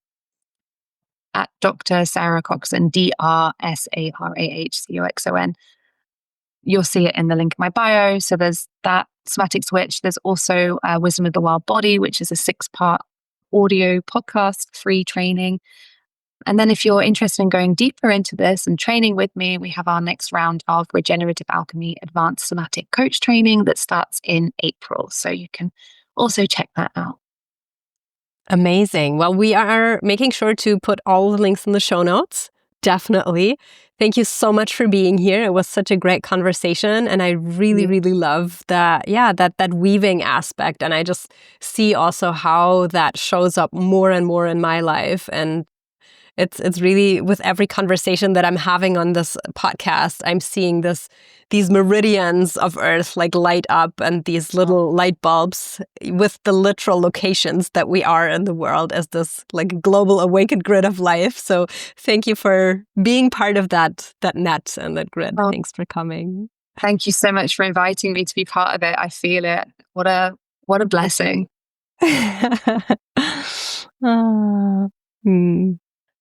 at Dr. Sarah Coxon, DrSarahCoxon, you'll see it in the link in my bio. So there's that Somatic Switch. There's also Wisdom of the Wild Body, which is a 6-part audio podcast, free training. And then if you're interested in going deeper into this and training with me, we have our next round of Regenerative Alchemy Advanced Somatic Coach Training that starts in April. So you can also check that out. Amazing. Well, we are making sure to put all the links in the show notes. Definitely. Thank you so much for being here. It was such a great conversation. And I really, really love that weaving aspect. And I just see also how that shows up more and more in my life. And it's really, with every conversation that I'm having on this podcast, I'm seeing these meridians of Earth like light up, and these little light bulbs with the literal locations that we are in the world as this like global awakened grid of life. So thank you for being part of that net and that grid. Oh. Thanks for coming. Thank you so much for inviting me to be part of it. I feel it. What a blessing.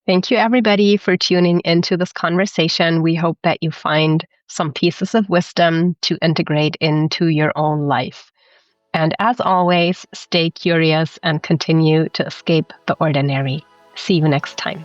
Thank you, everybody, for tuning into this conversation. We hope that you find some pieces of wisdom to integrate into your own life. And as always, stay curious and continue to escape the ordinary. See you next time.